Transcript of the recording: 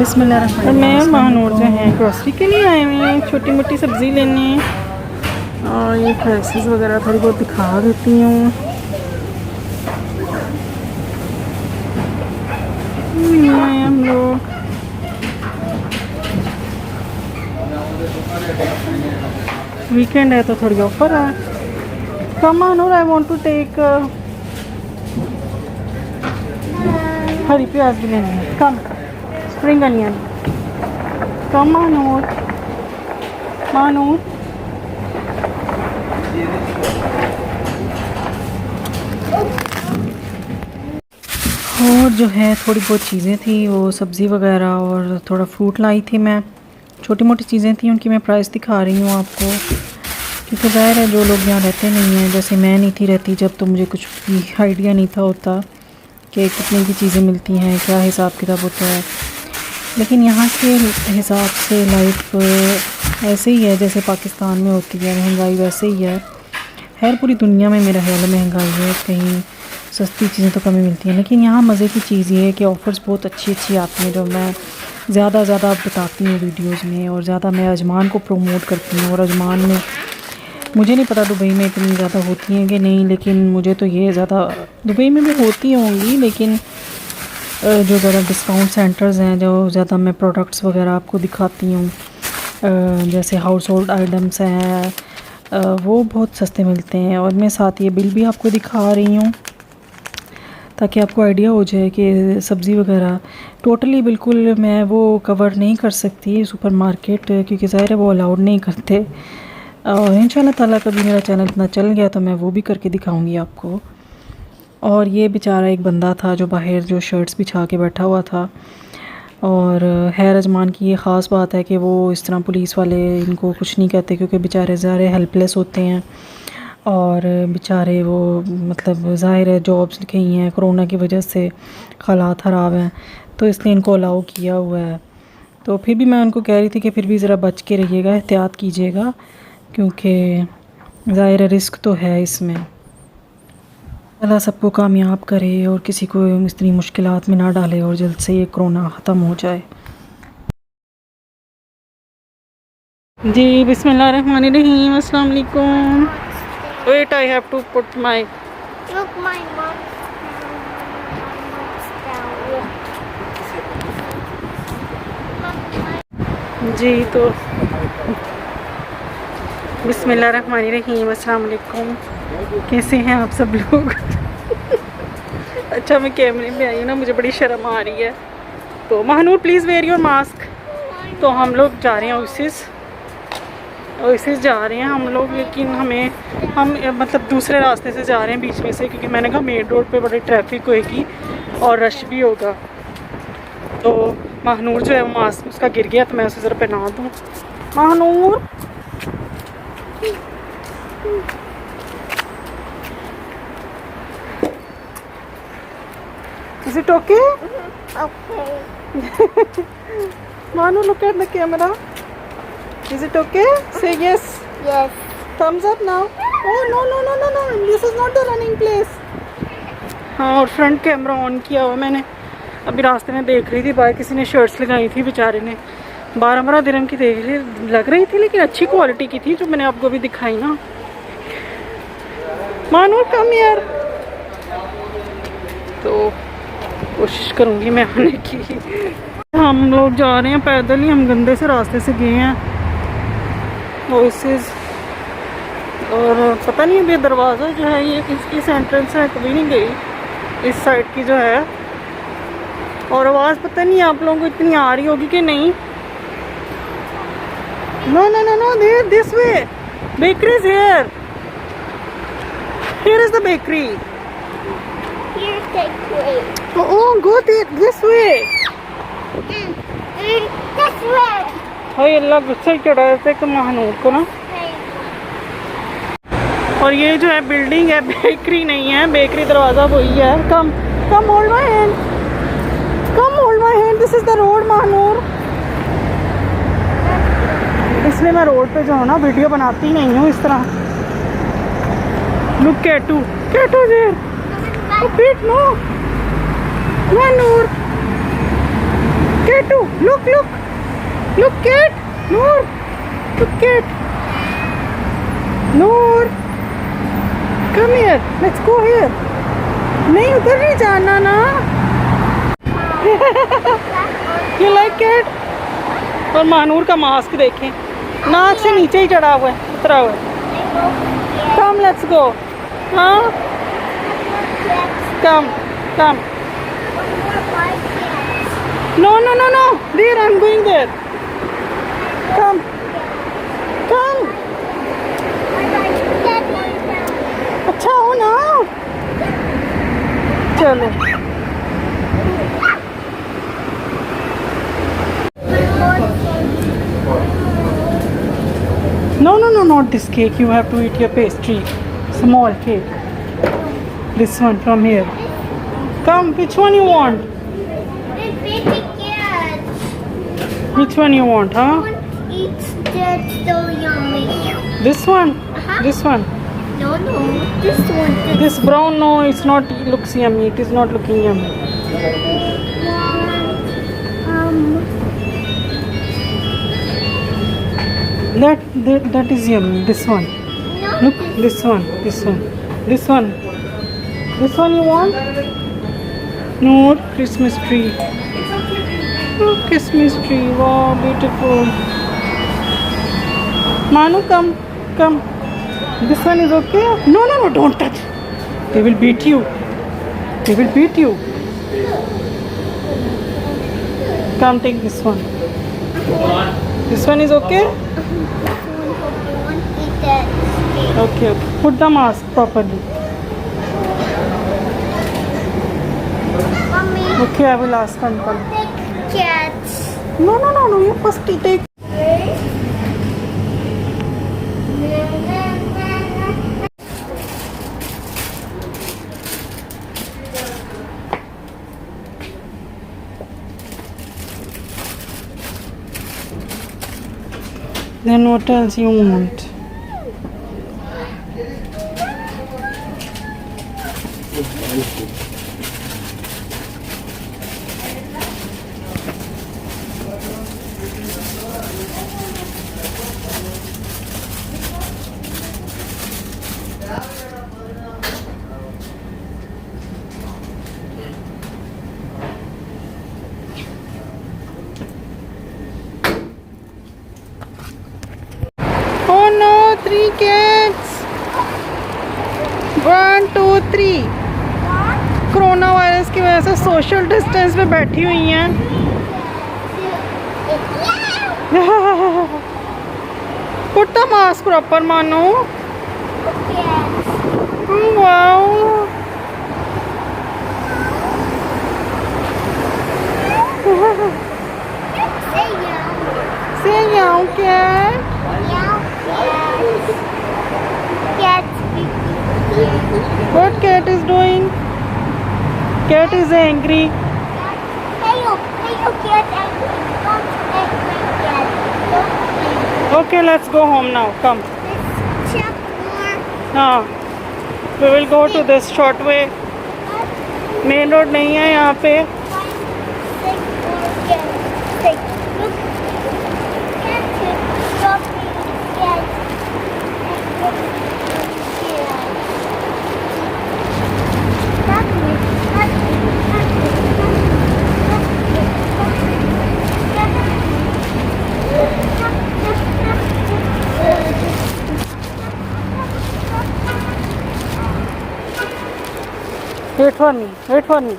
बिस्मिल्लाह। मैं महानूर जो है ग्रोसरी के लिए आए हुए हैं, छोटी मोटी सब्ज़ी लेने और ये फ्रेशेस वगैरह थोड़ी बहुत दिखा देती हूँ। हम लोग वीकेंड है तो थोड़ी ऑफर है। Come on, I want to take हरी प्याज भी लेनी है। Come spring onion. Come Mahnoor Mahnoor. और जो है थोड़ी बहुत चीज़ें थी, वो सब्ज़ी वगैरह और थोड़ा फ्रूट लाई थी मैं। छोटी मोटी चीज़ें थी, उनकी मैं प्राइस दिखा रही हूँ आपको, क्योंकि ज़ाहिर है जो लोग यहाँ रहते नहीं हैं, जैसे मैं नहीं थी रहती जब, तो मुझे कुछ भी आइडिया नहीं था होता कि कितनी की चीज़ें मिलती हैं, क्या हिसाब किताब होता है। लेकिन यहाँ के हिसाब से लाइफ ऐसे ही है जैसे पाकिस्तान में होती है, महंगाई वैसे ही है। खैर पूरी दुनिया में मेरा ख्याल है महंगाई है, कहीं सस्ती चीज़ें तो कमी मिलती हैं। लेकिन यहाँ मज़े की चीज़ ये है कि ऑफ़र्स बहुत अच्छी अच्छी आती हैं, जो मैं ज़्यादा बताती हूँ वीडियोज़ में, और ज़्यादा मैं अजमान को प्रोमोट करती हूँ। और अजमान में मुझे नहीं पता दुबई में इतनी ज़्यादा होती हैं कि नहीं, लेकिन मुझे तो ये ज़्यादा, दुबई में भी होती होंगी, लेकिन जो ज़्यादा डिस्काउंट सेंटर्स हैं, जो ज़्यादा मैं प्रोडक्ट्स वगैरह आपको दिखाती हूँ, जैसे हाउस होल्ड आइटम्स हैं, वो बहुत सस्ते मिलते हैं। और मैं साथ ये बिल भी आपको दिखा रही हूँ ताकि आपको आइडिया हो जाए कि सब्ज़ी वगैरह टोटली बिल्कुल मैं वो कवर नहीं कर सकती सुपरमार्केट, क्योंकि ज़ाहिर है वो अलाउड नहीं करते। और इंशाल्लाह ताला कभी मेरा चैनल इतना चल गया तो मैं वो भी करके दिखाऊंगी आपको। और ये बेचारा एक बंदा था जो बाहर जो शर्ट्स बिछा के बैठा हुआ था, और हैर अजमान की ये ख़ास बात है कि वो इस तरह पुलिस वाले इनको कुछ नहीं कहते, क्योंकि बेचारे ज़ाहिर हेल्पलेस होते हैं, और बेचारे वो मतलब ज़ाहिर है जॉब्स गई हैं कोरोना की वजह से, हालात ख़राब हैं, तो इसलिए इनको अलाउ किया हुआ है। तो फिर भी मैं उनको कह रही थी कि फिर भी ज़रा बच के रहिएगा, एहतियात कीजिएगा, क्योंकि ज़ाहिर रिस्क तो है इसमें। अल्लाह सबको कामयाब करे और किसी को इतनी मुश्किलात में ना डाले, और जल्द से ये कोरोना ख़त्म हो जाए। जी बिस्मिल्लाहिर्रहमानिर्रहीम, अस्सलाम वालेकुम। Wait, I have to put my Look, my mom's down. जी तो बिस्मिल्लाहिर्रहमानिर्रहीम, अस्सलाम वालेकुम। कैसे हैं आप सब लोग? अच्छा मैं कैमरे में आई हूँ ना, मुझे बड़ी शर्म आ रही है। तो Mahnoor please where your mask. तो हम लोग जा रहे हैं ओसिस जा रहे हैं हम लोग, लेकिन हम मतलब दूसरे रास्ते से जा रहे हैं बीच में से, क्योंकि मैंने कहा मेन रोड पे बड़ी ट्रैफिक होएगी और रश भी होगा। तो महानूर जो है वो मास्क उसका गिर गया, तो मैं उसे ज़रा पहना दूँ। Mahnoor Is it okay? Okay. Manu, look at the camera. Is it okay? Say yes. Yes. Thumbs up now. Oh no. This is not the running place. हाँ, और फ्रंट कैमरा ऑन किया हुआ मैंने। अभी रास्ते में देख रही थी, बाहर किसी ने शर्ट्स लगाई थी, बेचारे ने 12 दिरहम की लग रही थी, लेकिन अच्छी क्वालिटी की थी, जो मैंने आपको भी दिखाई ना। मानो कम यार। तो कोशिश करूँगी मैं आने की। हम लोग जा रहे हैं पैदल ही, हम गंदे से रास्ते से गए हैं ओसिस, और पता नहीं अभी दरवाज़ा जो है ये इसकी एंट्रेंस है, कभी नहीं गई इस साइड की जो है। और आवाज़ पता नहीं आप लोगों को इतनी आ रही होगी कि नहीं। No this way, bakery is here is the bakery. Here's the way. Oh, go this way. This way. हाय अल्लाह, गुस्सा चढ़ा देता है महानूर को ना। और ये जो है बिल्डिंग है, बेकरी नहीं है, बेकरी दरवाज़ा वही है। Come hold my hand, this is the road Mahnoor. इसलिए मैं रोड पे जो है ना वीडियो बनाती नहीं हूँ इस तरह। Look Ketu there, no Mahnoor. Ketu, look, look. Look, Cat. Noor. Look, Cat. Noor. Come here. Let's go here. नहीं उधर नहीं जाना ना. You like it? और मानूर का मास्क देखें, नाक से नीचे ही चढ़ा हुआ है, उतरा हुआ है. Come, let's go. हाँ? Come, come. No, no, no, no. There, I'm going there. Come, come. अच्छा हो ना. चलो. No, no, no, not this cake. You have to eat your pastry. Small cake. This one from here. Come, which one you want? Which one you want, huh? It's just so yummy. This one? Uh-huh. This one? No, no, this one. This brown, no, it's not, looks yummy. It is not looking yummy. That is yummy. This one. No, Look, this one, this one, this one. This one you want? No, Christmas tree. Oh, Christmas tree. Wow, beautiful. Manu, come, come. This one is okay? No, no, no, don't touch. They will beat you. They will beat you. Come, take this one. This one is okay? Okay, okay. Put the mask properly. Mommy, Okay, I will ask uncle. take cats. No, no, no, no. You first take. Then what else you want? Oh no, 3 cats. 1, 2, 3. Corona virus की वजह से social distance पे बैठी हुई हैं. Put the mask proper, Manu. Wow. Say meow, cat. What cat is doing? Cat is angry. Okay, let's go home now. Come. We will go to this short way. Main road नहीं है यहाँ पे. Wait for me. Wait for me.